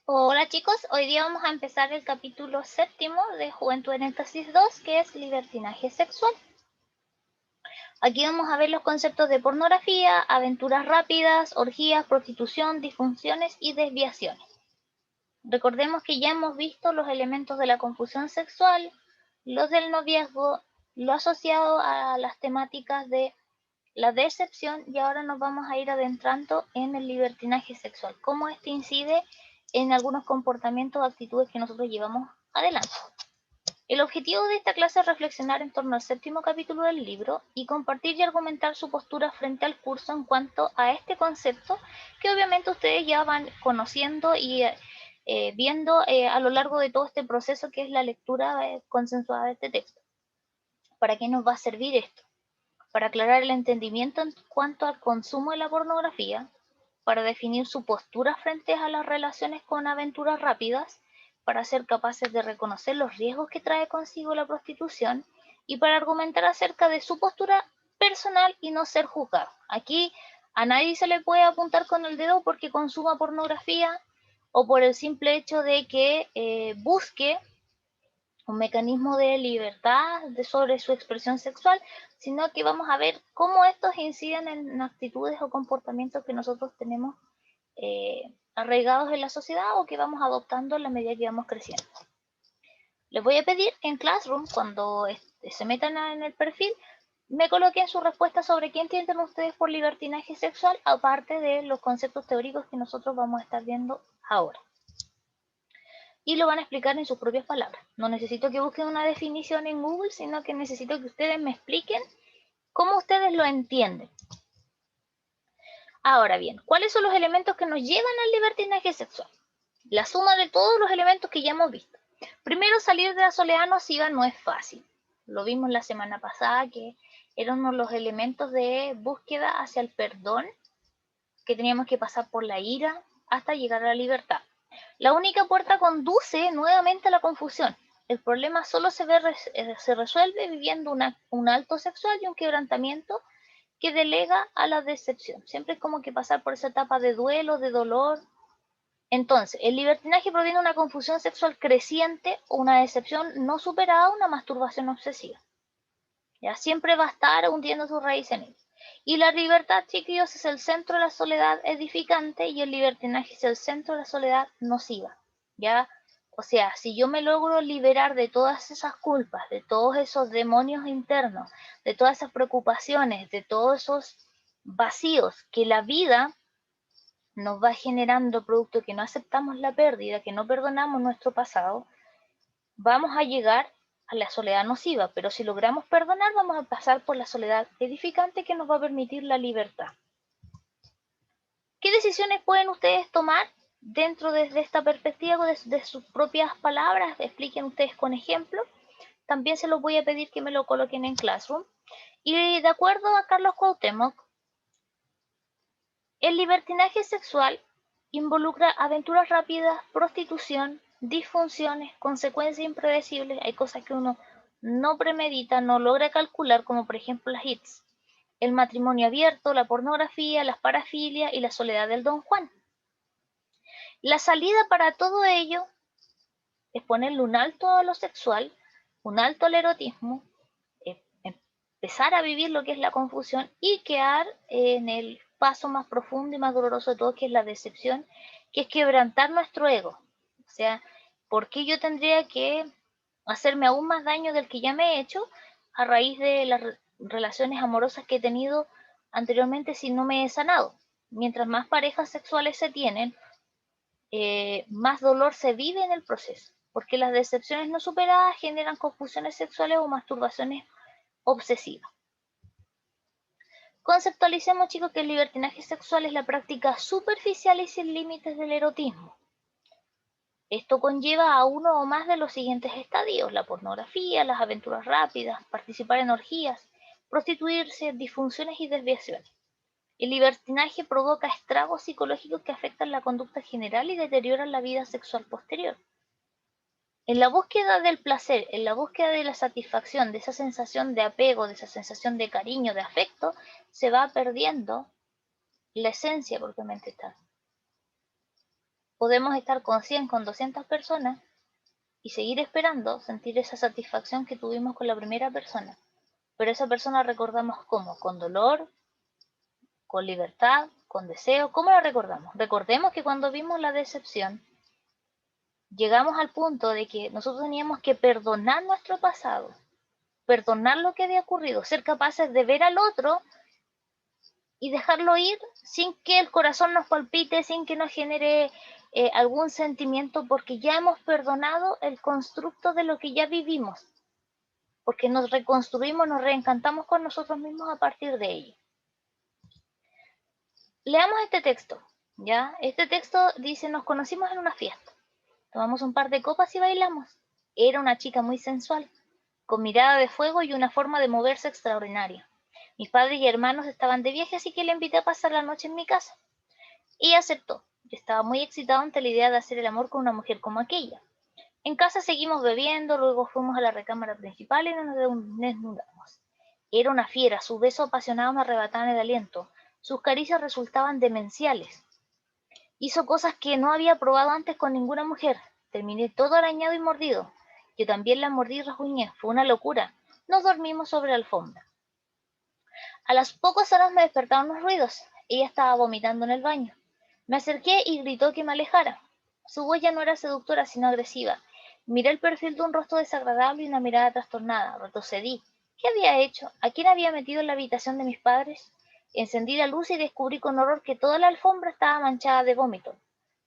Hola chicos, hoy día vamos a empezar el capítulo séptimo de Juventud en Éxtasis 2, que es libertinaje sexual. Aquí vamos a ver los conceptos de pornografía, aventuras rápidas, orgías, prostitución, disfunciones y desviaciones. Recordemos que ya hemos visto los elementos de la confusión sexual, los del noviazgo, lo asociado a las temáticas de la decepción, y ahora nos vamos a ir adentrando en el libertinaje sexual, cómo este incide en algunos comportamientos o actitudes que nosotros llevamos adelante. El objetivo de esta clase es reflexionar en torno al séptimo capítulo del libro y compartir y argumentar su postura frente al curso en cuanto a este concepto que obviamente ustedes ya van conociendo y viendo a lo largo de todo este proceso que es la lectura consensuada de este texto. ¿Para qué nos va a servir esto? Para aclarar el entendimiento en cuanto al consumo de la pornografía, para definir su postura frente a las relaciones con aventuras rápidas, para ser capaces de reconocer los riesgos que trae consigo la prostitución y para argumentar acerca de su postura personal y no ser juzgado. Aquí a nadie se le puede apuntar con el dedo porque consuma pornografía o por el simple hecho de que busque un mecanismo de libertad sobre su expresión sexual, sino que vamos a ver cómo estos inciden en actitudes o comportamientos que nosotros tenemos arraigados en la sociedad o que vamos adoptando en la medida que vamos creciendo. Les voy a pedir que en Classroom, cuando se metan en el perfil, me coloquen su respuesta sobre qué entienden ustedes por libertinaje sexual, aparte de los conceptos teóricos que nosotros vamos a estar viendo ahora. Y lo van a explicar en sus propias palabras. No necesito que busquen una definición en Google, sino que necesito que ustedes me expliquen cómo ustedes lo entienden. Ahora bien, ¿cuáles son los elementos que nos llevan al libertinaje sexual? La suma de todos los elementos que ya hemos visto. Primero, salir de la soledad nociva no es fácil. Lo vimos la semana pasada, que era uno de los elementos de búsqueda hacia el perdón, que teníamos que pasar por la ira hasta llegar a la libertad. La única puerta conduce nuevamente a la confusión. El problema solo se resuelve viviendo un alto sexual y un quebrantamiento que delega a la decepción. Siempre es como que pasar por esa etapa de duelo, de dolor. Entonces, el libertinaje proviene de una confusión sexual creciente o una decepción no superada, una masturbación obsesiva. Ya siempre va a estar hundiendo su raíz en él. Y la libertad, chiquillos, es el centro de la soledad edificante y el libertinaje es el centro de la soledad nociva. ¿Ya? O sea, si yo me logro liberar de todas esas culpas, de todos esos demonios internos, de todas esas preocupaciones, de todos esos vacíos que la vida nos va generando producto que no aceptamos la pérdida, que no perdonamos nuestro pasado, vamos a llegar a la soledad nociva, pero si logramos perdonar vamos a pasar por la soledad edificante que nos va a permitir la libertad. ¿Qué decisiones pueden ustedes tomar dentro de esta perspectiva de sus propias palabras? Expliquen ustedes con ejemplo. También se los voy a pedir que me lo coloquen en Classroom. Y de acuerdo a Carlos Cuauhtémoc, el libertinaje sexual involucra aventuras rápidas, prostitución, disfunciones, consecuencias impredecibles. Hay cosas que uno no premedita, no logra calcular, como por ejemplo las hits, el matrimonio abierto, la pornografía, las parafilias y la soledad del Don Juan. La salida para todo ello es ponerle un alto a lo sexual, un alto al erotismo, empezar a vivir lo que es la confusión y quedar en el paso más profundo y más doloroso de todo, que es la decepción, que es quebrantar nuestro ego. O sea, ¿por qué yo tendría que hacerme aún más daño del que ya me he hecho a raíz de las relaciones amorosas que he tenido anteriormente si no me he sanado? Mientras más parejas sexuales se tienen, más dolor se vive en el proceso, porque las decepciones no superadas generan confusiones sexuales o masturbaciones obsesivas. Conceptualicemos, chicos, que el libertinaje sexual es la práctica superficial y sin límites del erotismo. Esto conlleva a uno o más de los siguientes estadios: la pornografía, las aventuras rápidas, participar en orgías, prostituirse, disfunciones y desviaciones. El libertinaje provoca estragos psicológicos que afectan la conducta general y deterioran la vida sexual posterior. En la búsqueda del placer, en la búsqueda de la satisfacción, de esa sensación de apego, de esa sensación de cariño, de afecto, se va perdiendo la esencia propiamente tal. Podemos estar con 100, con 200 personas y seguir esperando sentir esa satisfacción que tuvimos con la primera persona. Pero esa persona recordamos cómo, con dolor, con libertad, con deseo. ¿Cómo la recordamos? Recordemos que cuando vimos la decepción, llegamos al punto de que nosotros teníamos que perdonar nuestro pasado, perdonar lo que había ocurrido, ser capaces de ver al otro y dejarlo ir sin que el corazón nos palpite, sin que nos genere algún sentimiento, porque ya hemos perdonado el constructo de lo que ya vivimos, porque nos reconstruimos, nos reencantamos con nosotros mismos a partir de ello. Leamos este texto, ¿ya? Este texto dice: nos conocimos en una fiesta, tomamos un par de copas y bailamos. Era una chica muy sensual, con mirada de fuego y una forma de moverse extraordinaria. Mis padres y hermanos estaban de viaje, así que le invité a pasar la noche en mi casa. Y aceptó. Yo estaba muy excitado ante la idea de hacer el amor con una mujer como aquella. En casa seguimos bebiendo, luego fuimos a la recámara principal y nos desnudamos. Era una fiera, sus besos apasionados me arrebataban el aliento, sus caricias resultaban demenciales. Hizo cosas que no había probado antes con ninguna mujer. Terminé todo arañado y mordido. Yo también la mordí y rasguñé. Fue una locura. Nos dormimos sobre la alfombra. A las pocas horas me despertaron los ruidos. Ella estaba vomitando en el baño. Me acerqué y gritó que me alejara. Su voz ya no era seductora, sino agresiva. Miré el perfil de un rostro desagradable y una mirada trastornada. Retrocedí. ¿Qué había hecho? ¿A quién había metido en la habitación de mis padres? Encendí la luz y descubrí con horror que toda la alfombra estaba manchada de vómito.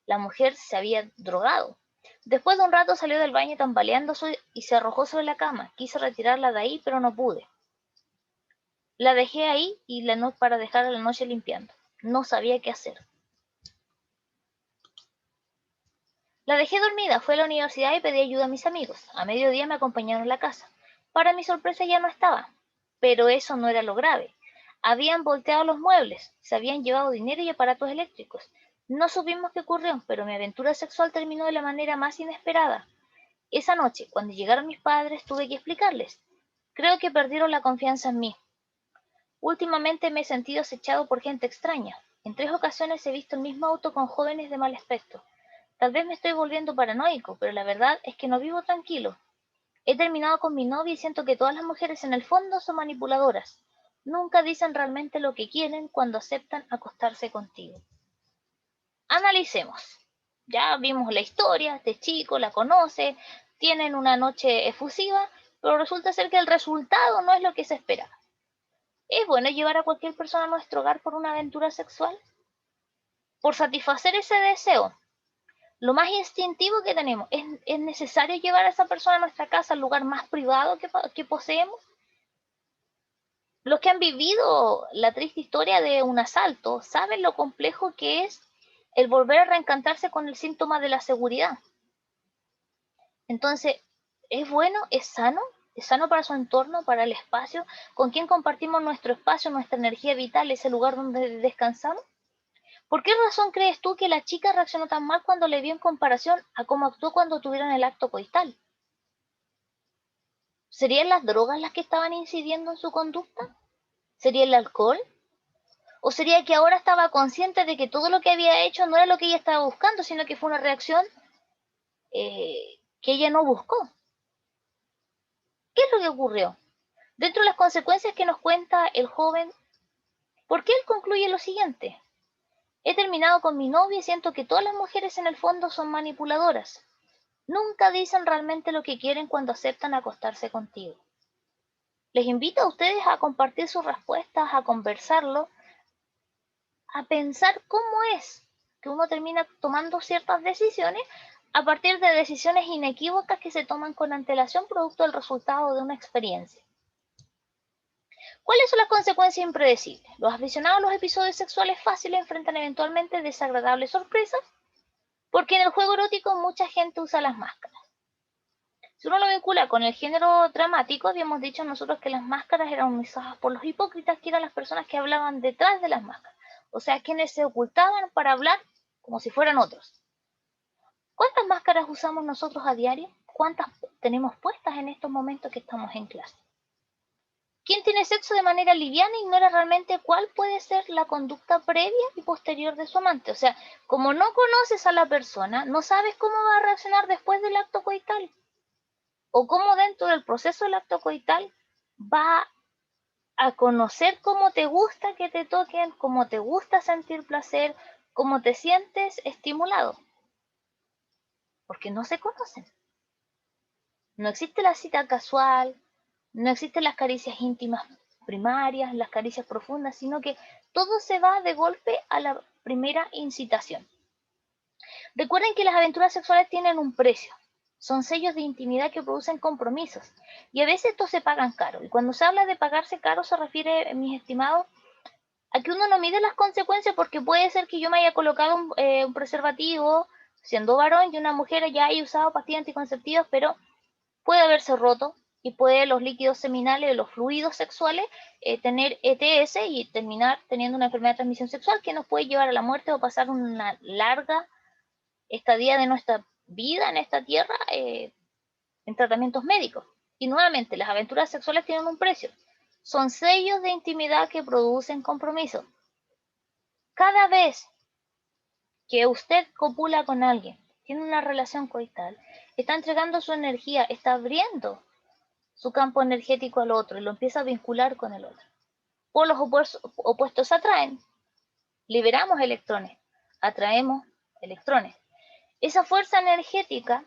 La mujer se había drogado. Después de un rato salió del baño tambaleándose y se arrojó sobre la cama. Quise retirarla de ahí, pero no pude. La dejé ahí y para dejar a la noche limpiando. No sabía qué hacer. La dejé dormida, fui a la universidad y pedí ayuda a mis amigos. A mediodía me acompañaron a la casa. Para mi sorpresa ya no estaba. Pero eso no era lo grave. Habían volteado los muebles, se habían llevado dinero y aparatos eléctricos. No supimos qué ocurrió, pero mi aventura sexual terminó de la manera más inesperada. Esa noche, cuando llegaron mis padres, tuve que explicarles. Creo que perdieron la confianza en mí. Últimamente me he sentido acechado por gente extraña. En 3 ocasiones he visto el mismo auto con jóvenes de mal aspecto. Tal vez me estoy volviendo paranoico, pero la verdad es que no vivo tranquilo. He terminado con mi novia y siento que todas las mujeres en el fondo son manipuladoras. Nunca dicen realmente lo que quieren cuando aceptan acostarse contigo. Analicemos. Ya vimos la historia, este chico la conoce, tienen una noche efusiva, pero resulta ser que el resultado no es lo que se esperaba. ¿Es bueno llevar a cualquier persona a nuestro hogar por una aventura sexual? Por satisfacer ese deseo, lo más instintivo que tenemos, ¿es necesario llevar a esa persona a nuestra casa, al lugar más privado que poseemos? Los que han vivido la triste historia de un asalto saben lo complejo que es el volver a reencantarse con el síntoma de la seguridad. Entonces, ¿es bueno? ¿Es sano? ¿Es sano para su entorno, para el espacio? ¿Con quién compartimos nuestro espacio, nuestra energía vital, ese lugar donde descansamos? ¿Por qué razón crees tú que la chica reaccionó tan mal cuando le vio en comparación a cómo actuó cuando tuvieron el acto coital? ¿Serían las drogas las que estaban incidiendo en su conducta? ¿Sería el alcohol? ¿O sería que ahora estaba consciente de que todo lo que había hecho no era lo que ella estaba buscando, sino que fue una reacción que ella no buscó? ¿Qué es lo que ocurrió? Dentro de las consecuencias que nos cuenta el joven, ¿por qué él concluye lo siguiente? He terminado con mi novia y siento que todas las mujeres en el fondo son manipuladoras. Nunca dicen realmente lo que quieren cuando aceptan acostarse contigo. Les invito a ustedes a compartir sus respuestas, a conversarlo, a pensar cómo es que uno termina tomando ciertas decisiones a partir de decisiones inequívocas que se toman con antelación producto del resultado de una experiencia. ¿Cuáles son las consecuencias impredecibles? Los aficionados a los episodios sexuales fáciles enfrentan eventualmente desagradables sorpresas porque en el juego erótico mucha gente usa las máscaras. Si uno lo vincula con el género dramático, habíamos dicho nosotros que las máscaras eran usadas por los hipócritas, que eran las personas que hablaban detrás de las máscaras, o sea, quienes se ocultaban para hablar como si fueran otros. ¿Cuántas máscaras usamos nosotros a diario? ¿Cuántas tenemos puestas en estos momentos que estamos en clase? Quien tiene sexo de manera liviana ignora realmente cuál puede ser la conducta previa y posterior de su amante. O sea, como no conoces a la persona, no sabes cómo va a reaccionar después del acto coital. O cómo dentro del proceso del acto coital va a conocer cómo te gusta que te toquen, cómo te gusta sentir placer, cómo te sientes estimulado. Porque no se conocen. No existe la cita casual, no existen las caricias íntimas primarias, las caricias profundas, sino que todo se va de golpe a la primera incitación. Recuerden que las aventuras sexuales tienen un precio. Son sellos de intimidad que producen compromisos. Y a veces estos se pagan caro. Y cuando se habla de pagarse caro se refiere, mis estimados, a que uno no mide las consecuencias, porque puede ser que yo me haya colocado un preservativo siendo varón y una mujer ya haya usado pastillas anticonceptivas, pero puede haberse roto y puede los líquidos seminales, los fluidos sexuales, tener ETS y terminar teniendo una enfermedad de transmisión sexual que nos puede llevar a la muerte o pasar una larga estadía de nuestra vida en esta tierra en tratamientos médicos. Y nuevamente, las aventuras sexuales tienen un precio. Son sellos de intimidad que producen compromiso. Cada vez que usted copula con alguien, tiene una relación coital, está entregando su energía, está abriendo su campo energético al otro y lo empieza a vincular con el otro. Polos opuestos atraen. Liberamos electrones, atraemos electrones. Esa fuerza energética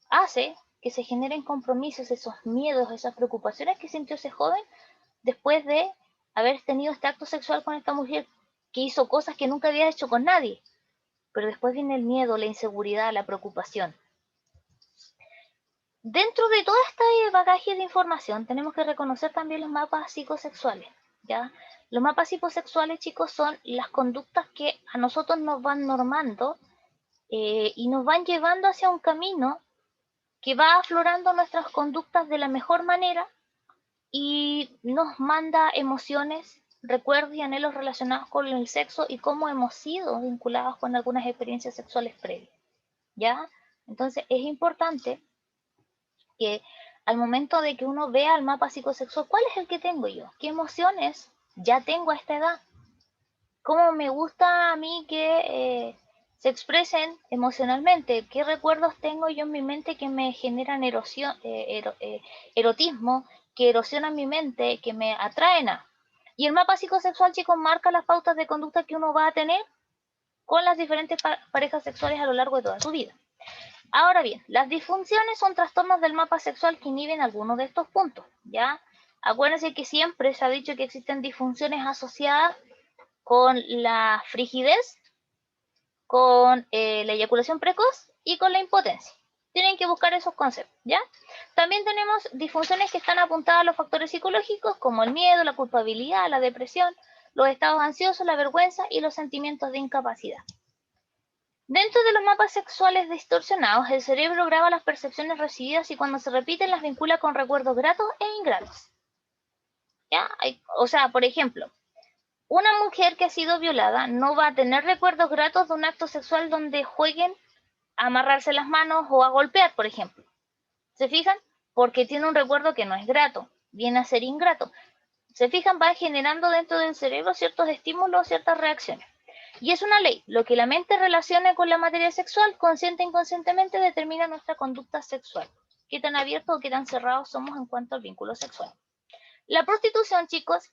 hace que se generen compromisos, esos miedos, esas preocupaciones que sintió ese joven después de haber tenido este acto sexual con esta mujer que hizo cosas que nunca había hecho con nadie. Pero después viene el miedo, la inseguridad, la preocupación. Dentro de todo este bagaje de información tenemos que reconocer también los mapas psicosexuales, ¿ya? Los mapas psicosexuales, chicos, son las conductas que a nosotros nos van normando y nos van llevando hacia un camino que va aflorando nuestras conductas de la mejor manera y nos manda emociones, recuerdos y anhelos relacionados con el sexo y cómo hemos sido vinculados con algunas experiencias sexuales previas, ¿ya? Entonces es importante que al momento de que uno vea el mapa psicosexual, ¿cuál es el que tengo yo? ¿Qué emociones ya tengo a esta edad? ¿Cómo me gusta a mí que se expresen emocionalmente? ¿Qué recuerdos tengo yo en mi mente que me generan erotismo, que erosionan mi mente, que me atraen a? Y el mapa psicosexual, chicos, marca las pautas de conducta que uno va a tener con las diferentes parejas sexuales a lo largo de toda su vida. Ahora bien, las disfunciones son trastornos del mapa sexual que inhiben algunos de estos puntos, ¿ya? Acuérdense que siempre se ha dicho que existen disfunciones asociadas con la frigidez, con la eyaculación precoz y con la impotencia. Tienen que buscar esos conceptos, ¿ya? También tenemos disfunciones que están apuntadas a los factores psicológicos como el miedo, la culpabilidad, la depresión, los estados ansiosos, la vergüenza y los sentimientos de incapacidad. Dentro de los mapas sexuales distorsionados, el cerebro graba las percepciones recibidas y cuando se repiten las vincula con recuerdos gratos e ingratos. ¿Ya? O sea, por ejemplo, una mujer que ha sido violada no va a tener recuerdos gratos de un acto sexual donde jueguen a amarrarse las manos o a golpear, por ejemplo. ¿Se fijan? Porque tiene un recuerdo que no es grato, viene a ser ingrato. ¿Se fijan? Va generando dentro del cerebro ciertos estímulos, ciertas reacciones. Y es una ley, lo que la mente relacione con la materia sexual, consciente e inconscientemente determina nuestra conducta sexual. Qué tan abiertos o qué tan cerrados somos en cuanto al vínculo sexual. La prostitución, chicos,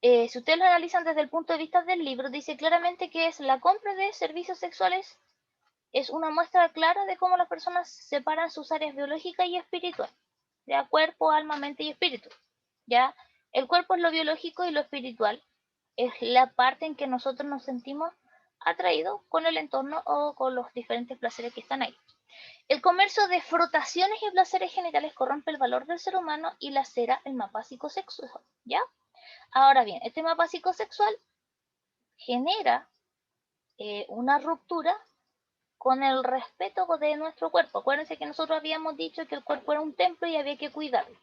si ustedes lo analizan desde el punto de vista del libro, dice claramente que es la compra de servicios sexuales, es una muestra clara de cómo las personas separan sus áreas biológica y espiritual, ya cuerpo, alma, mente y espíritu. Ya el cuerpo es lo biológico y lo espiritual es la parte en que nosotros nos sentimos atraídos con el entorno o con los diferentes placeres que están ahí. El comercio de frotaciones y placeres genitales corrompe el valor del ser humano y lacera el mapa psicosexual, ¿ya? Ahora bien, este mapa psicosexual genera una ruptura con el respeto de nuestro cuerpo. Acuérdense que nosotros habíamos dicho que el cuerpo era un templo y había que cuidarlo.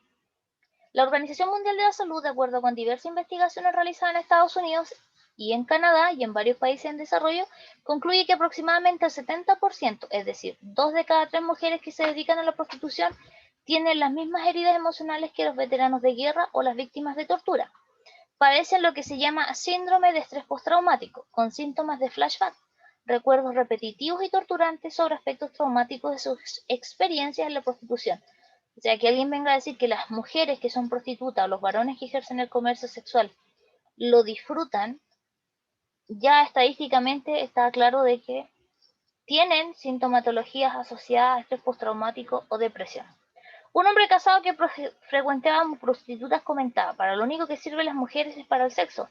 La Organización Mundial de la Salud, de acuerdo con diversas investigaciones realizadas en Estados Unidos y en Canadá y en varios países en desarrollo, concluye que aproximadamente el 70%, es decir, 2 de cada 3 mujeres que se dedican a la prostitución, tienen las mismas heridas emocionales que los veteranos de guerra o las víctimas de tortura. Padecen lo que se llama síndrome de estrés postraumático, con síntomas de flashback, recuerdos repetitivos y torturantes sobre aspectos traumáticos de sus experiencias en la prostitución. O sea, que alguien venga a decir que las mujeres que son prostitutas o los varones que ejercen el comercio sexual lo disfrutan, ya estadísticamente está claro de que tienen sintomatologías asociadas a estrés postraumático o depresión. Un hombre casado que frecuentaba prostitutas comentaba: para lo único que sirven las mujeres es para el sexo.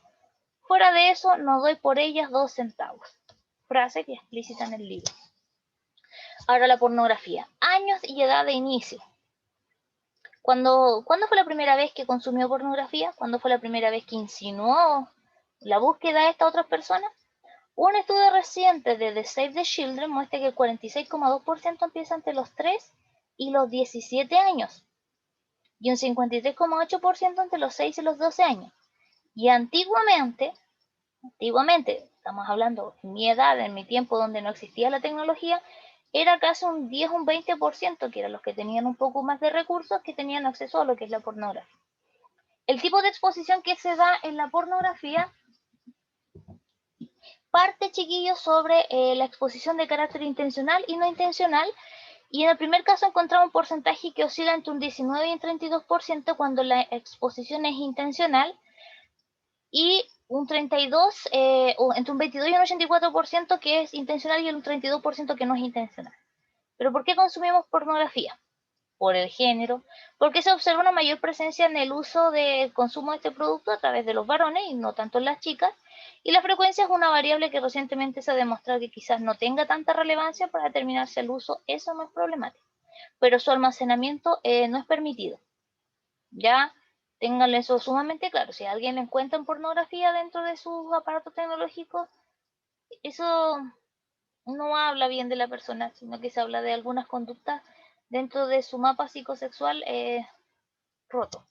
Fuera de eso, no doy por ellas 2 centavos. Frase que explícita en el libro. Ahora la pornografía. Años y edad de inicio. ¿Cuándo fue la primera vez que consumió pornografía? ¿Cuándo fue la primera vez que insinuó la búsqueda de estas otras personas? Un estudio reciente de The Save the Children muestra que el 46,2% empieza entre los 3 y los 17 años y un 53,8% entre los 6 y los 12 años. Y antiguamente, estamos hablando en mi edad, en mi tiempo donde no existía la tecnología, era casi un 10, un 20%, que eran los que tenían un poco más de recursos, que tenían acceso a lo que es la pornografía. El tipo de exposición que se da en la pornografía parte, chiquillos, sobre la exposición de carácter intencional y no intencional. Y en el primer caso encontramos un porcentaje que oscila entre un 19 y un 32% cuando la exposición es intencional, y un 32, entre un 22 y un 84% que es intencional y un 32% que no es intencional. ¿Pero por qué consumimos pornografía? Por el género, porque se observa una mayor presencia en el uso del consumo de este producto a través de los varones y no tanto en las chicas, y la frecuencia es una variable que recientemente se ha demostrado que quizás no tenga tanta relevancia para determinar si el uso eso no es problemático, pero su almacenamiento no es permitido. Ya tengan eso sumamente claro. Si alguien le encuentra pornografía dentro de sus aparatos tecnológicos, eso no habla bien de la persona, sino que se habla de algunas conductas dentro de su mapa psicosexual roto.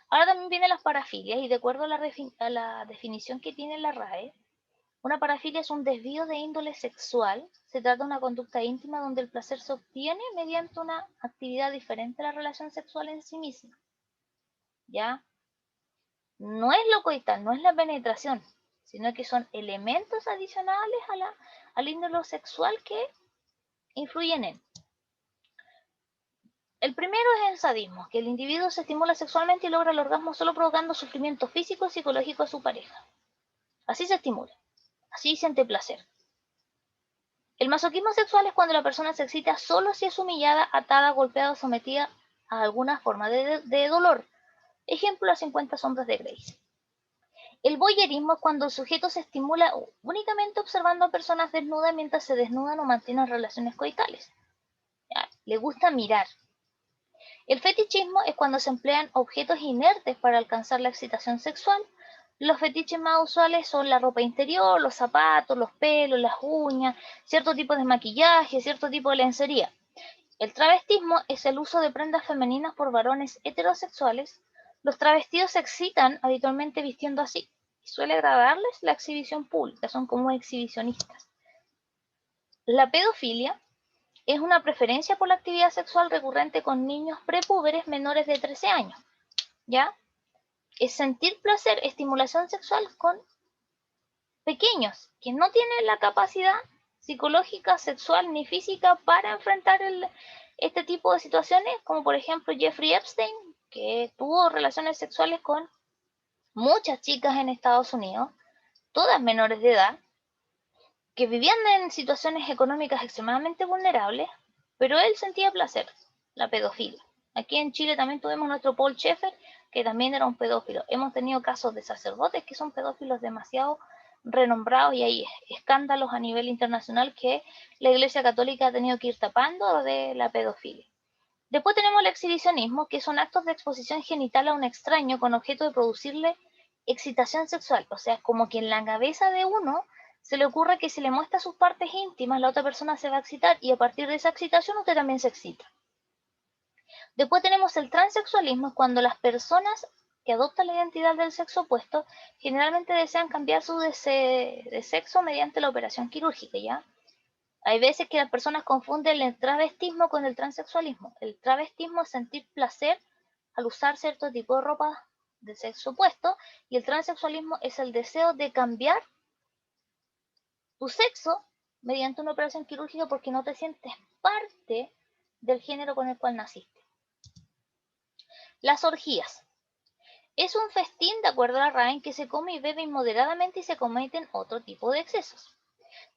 Ahora también vienen las parafilias, y de acuerdo a la definición que tiene la RAE, una parafilia es un desvío de índole sexual. Se trata de una conducta íntima donde el placer se obtiene mediante una actividad diferente a la relación sexual en sí misma. ¿Ya? No es lo coital, no es la penetración, sino que son elementos adicionales al índole sexual que influyen en. El primero es el sadismo, que el individuo se estimula sexualmente y logra el orgasmo solo provocando sufrimiento físico y psicológico a su pareja. Así se estimula, así siente placer. El masoquismo sexual es cuando la persona se excita solo si es humillada, atada, golpeada o sometida a alguna forma de dolor. Ejemplo, las 50 sombras de Grey. El voyerismo es cuando el sujeto se estimula únicamente observando a personas desnudas mientras se desnudan o mantienen relaciones coitales. ¿Ya? Le gusta mirar. El fetichismo es cuando se emplean objetos inertes para alcanzar la excitación sexual. Los fetiches más usuales son la ropa interior, los zapatos, los pelos, las uñas, cierto tipo de maquillaje, cierto tipo de lencería. El travestismo es el uso de prendas femeninas por varones heterosexuales. Los travestidos se excitan habitualmente vistiendo así, y suele agradarles la exhibición pública, son como exhibicionistas. La pedofilia es una preferencia por la actividad sexual recurrente con niños prepúberes menores de 13 años, ¿ya? Es sentir placer, estimulación sexual con pequeños que no tienen la capacidad psicológica, sexual ni física para enfrentar este tipo de situaciones, como por ejemplo Jeffrey Epstein, que tuvo relaciones sexuales con muchas chicas en Estados Unidos, todas menores de edad, que vivían en situaciones económicas extremadamente vulnerables, pero él sentía placer, la pedofilia. Aquí en Chile también tuvimos nuestro Paul Schaeffer, que también era un pedófilo. Hemos tenido casos de sacerdotes que son pedófilos demasiado renombrados, y hay escándalos a nivel internacional que la Iglesia Católica ha tenido que ir tapando de la pedofilia. Después tenemos el exhibicionismo, que son actos de exposición genital a un extraño con objeto de producirle excitación sexual. O sea, como que en la cabeza de uno se le ocurre que si le muestra sus partes íntimas, la otra persona se va a excitar, y a partir de esa excitación usted también se excita. Después tenemos el transexualismo, cuando las personas que adoptan la identidad del sexo opuesto generalmente desean cambiar su de sexo mediante la operación quirúrgica, ¿ya? Hay veces que las personas confunden el travestismo con el transexualismo. El travestismo es sentir placer al usar cierto tipo de ropa del sexo opuesto y el transexualismo es el deseo de cambiar tu sexo mediante una operación quirúrgica porque no te sientes parte del género con el cual naciste. Las orgías. Es un festín, de acuerdo a la RAE, en que se come y bebe inmoderadamente y se cometen otro tipo de excesos.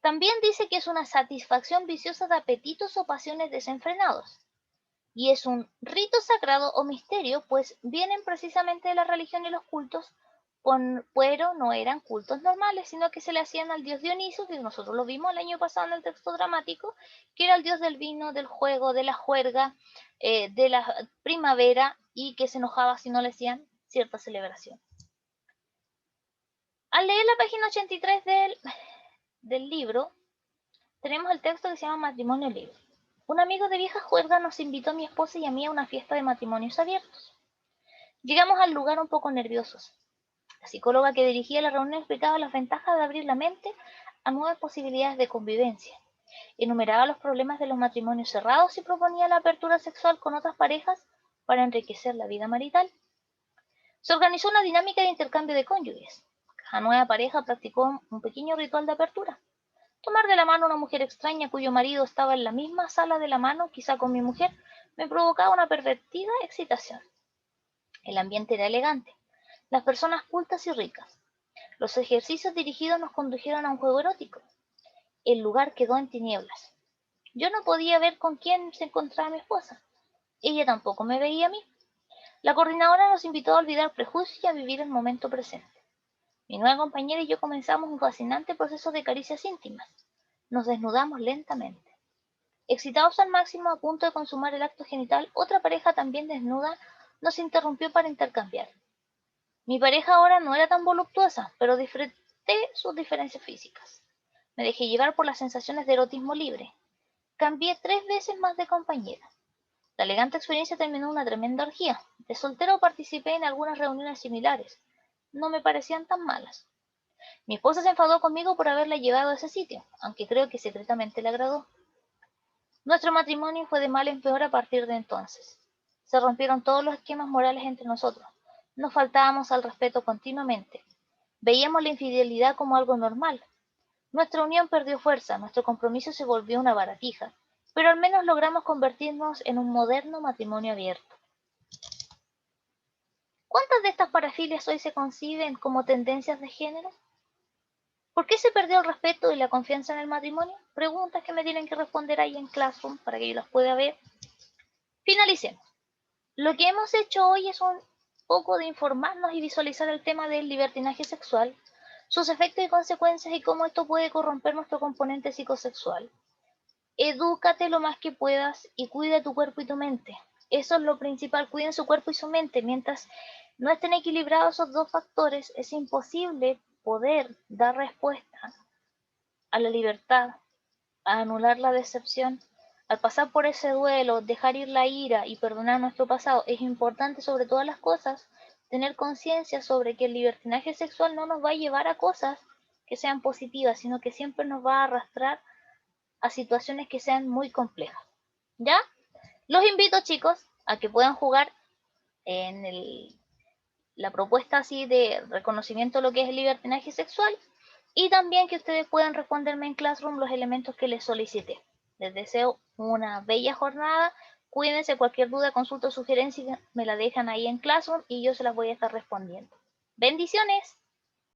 También dice que es una satisfacción viciosa de apetitos o pasiones desenfrenados. Y es un rito sagrado o misterio, pues vienen precisamente de la religión y los cultos, pero no eran cultos normales, sino que se le hacían al dios Dioniso, que nosotros lo vimos el año pasado en el texto dramático, que era el dios del vino, del juego, de la juerga, de la primavera, y que se enojaba si no le hacían cierta celebración. Al leer la página 83 del libro, tenemos el texto que se llama Matrimonio Libre. Un amigo de vieja juerga nos invitó a mi esposa y a mí a una fiesta de matrimonios abiertos. Llegamos al lugar un poco nerviosos. La psicóloga que dirigía la reunión explicaba las ventajas de abrir la mente a nuevas posibilidades de convivencia. Enumeraba los problemas de los matrimonios cerrados y proponía la apertura sexual con otras parejas para enriquecer la vida marital. Se organizó una dinámica de intercambio de cónyuges. Cada nueva pareja practicó un pequeño ritual de apertura. Tomar de la mano a una mujer extraña cuyo marido estaba en la misma sala de la mano, quizá con mi mujer, me provocaba una pervertida excitación. El ambiente era elegante, las personas cultas y ricas. Los ejercicios dirigidos nos condujeron a un juego erótico. El lugar quedó en tinieblas. Yo no podía ver con quién se encontraba mi esposa. Ella tampoco me veía a mí. La coordinadora nos invitó a olvidar prejuicios y a vivir el momento presente. Mi nueva compañera y yo comenzamos un fascinante proceso de caricias íntimas. Nos desnudamos lentamente. Excitados al máximo, a punto de consumar el acto genital, otra pareja también desnuda nos interrumpió para intercambiar. Mi pareja ahora no era tan voluptuosa, pero disfruté sus diferencias físicas. Me dejé llevar por las sensaciones de erotismo libre. Cambié 3 veces más de compañera. La elegante experiencia terminó en una tremenda orgía. De soltero participé en algunas reuniones similares. No me parecían tan malas. Mi esposa se enfadó conmigo por haberla llevado a ese sitio, aunque creo que secretamente le agradó. Nuestro matrimonio fue de mal en peor a partir de entonces. Se rompieron todos los esquemas morales entre nosotros. Nos faltábamos al respeto continuamente. Veíamos la infidelidad como algo normal. Nuestra unión perdió fuerza, nuestro compromiso se volvió una baratija, pero al menos logramos convertirnos en un moderno matrimonio abierto. ¿Cuántas de estas parafilias hoy se conciben como tendencias de género? ¿Por qué se perdió el respeto y la confianza en el matrimonio? Preguntas que me tienen que responder ahí en Classroom para que yo las pueda ver. Finalicemos. Lo que hemos hecho hoy es un poco de informarnos y visualizar el tema del libertinaje sexual, sus efectos y consecuencias y cómo esto puede corromper nuestro componente psicosexual. Edúcate lo más que puedas y cuida tu cuerpo y tu mente. Eso es lo principal, cuiden su cuerpo y su mente. Mientras no estén equilibrados esos dos factores, es imposible poder dar respuesta a la libertad, a anular la decepción. Al pasar por ese duelo, dejar ir la ira y perdonar nuestro pasado, es importante sobre todas las cosas tener conciencia sobre que el libertinaje sexual no nos va a llevar a cosas que sean positivas, sino que siempre nos va a arrastrar a situaciones que sean muy complejas. ¿Ya? Los invito, chicos, a que puedan jugar en la propuesta así de reconocimiento de lo que es el libertinaje sexual y también que ustedes puedan responderme en Classroom los elementos que les solicité. Les deseo una bella jornada. Cuídense, cualquier duda, consulta o sugerencia me la dejan ahí en Classroom y yo se las voy a estar respondiendo. Bendiciones.